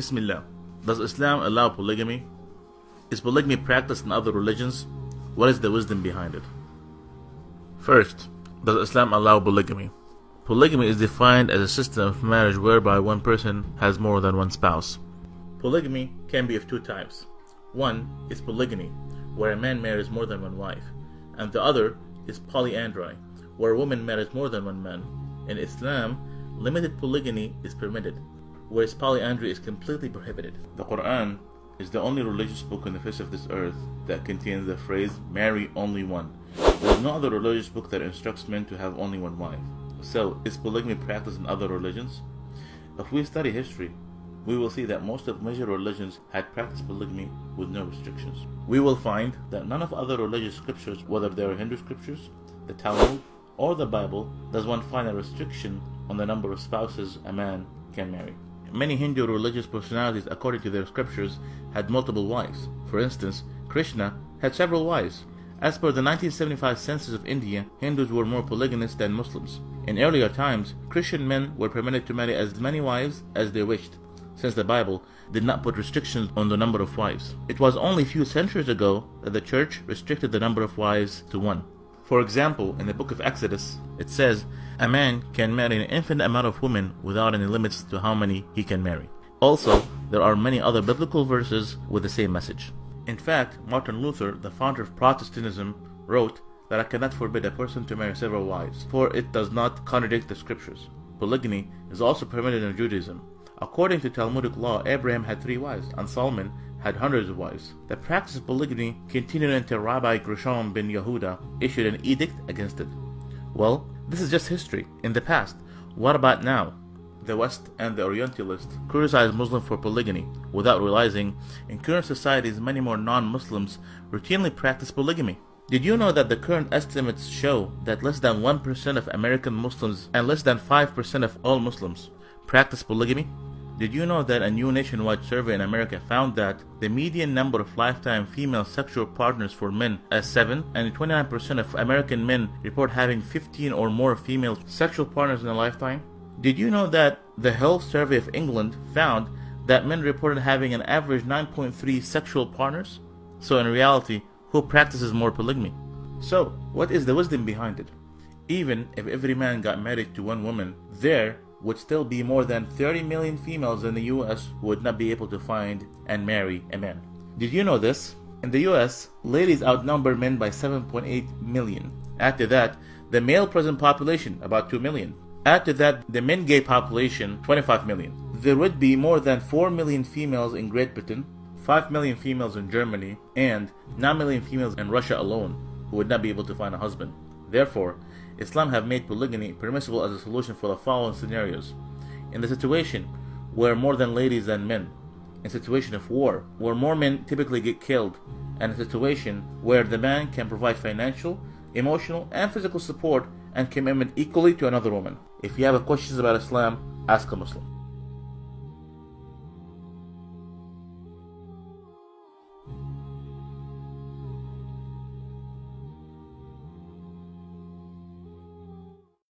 Bismillah. Does Islam allow polygamy? Is polygamy practiced in other religions? What is the wisdom behind it? First, does Islam allow polygamy? Polygamy is defined as a system of marriage whereby one person has more than one spouse. Polygamy can be of two types. One is polygyny, where a man marries more than one wife, and the other is polyandry, where a woman marries more than one man. In Islam, limited polygyny is permitted, whereas polyandry is completely prohibited. The Quran is the only religious book on the face of this earth that contains the phrase, marry only one. There is no other religious book that instructs men to have only one wife. So, is polygamy practiced in other religions? If we study history, we will see that most of major religions had practiced polygamy with no restrictions. We will find that none of other religious scriptures, whether they are Hindu scriptures, the Talmud, or the Bible, does one find a restriction on the number of spouses a man can marry. Many Hindu religious personalities, according to their scriptures, had multiple wives. For instance, Krishna had several wives. As per the 1975 census of India, Hindus were more polygynous than Muslims. In earlier times, Christian men were permitted to marry as many wives as they wished, since the Bible did not put restrictions on the number of wives. It was only a few centuries ago that the church restricted the number of wives to one. For example, in the book of Exodus, it says, a man can marry an infinite amount of women without any limits to how many he can marry. Also, there are many other biblical verses with the same message. In fact, Martin Luther, the founder of Protestantism, wrote that I cannot forbid a person to marry several wives, for it does not contradict the scriptures. Polygamy is also permitted in Judaism. According to Talmudic law, Abraham had 3 wives, and Solomon had hundreds of wives. The practice of polygamy continued until Rabbi Gershom ben Yehuda issued an edict against it. Well, this is just history. In the past, what about now? The West and the Orientalists criticize Muslims for polygamy without realizing in current societies many more non-Muslims routinely practice polygamy. Did you know that the current estimates show that less than 1% of American Muslims and less than 5% of all Muslims practice polygamy? Did you know that a new nationwide survey in America found that the median number of lifetime female sexual partners for men is 7, and 29% of American men report having 15 or more female sexual partners in a lifetime? Did you know that the Health Survey of England found that men reported having an average 9.3 sexual partners? So in reality, who practices more polygamy? So, what is the wisdom behind it? Even if every man got married to one woman, there would still be more than 30 million females in the US who would not be able to find and marry a man. Did you know this? In the US, ladies outnumber men by 7.8 million. Add to that, the male present population, about 2 million. Add to that, the men gay population, 25 million. There would be more than 4 million females in Great Britain, 5 million females in Germany, and 9 million females in Russia alone who would not be able to find a husband. Therefore, Islam have made polygamy permissible as a solution for the following scenarios. In the situation where more than ladies than men, in situation of war, where more men typically get killed, and a situation where the man can provide financial, emotional, and physical support and commitment equally to another woman. If you have questions about Islam, ask a Muslim.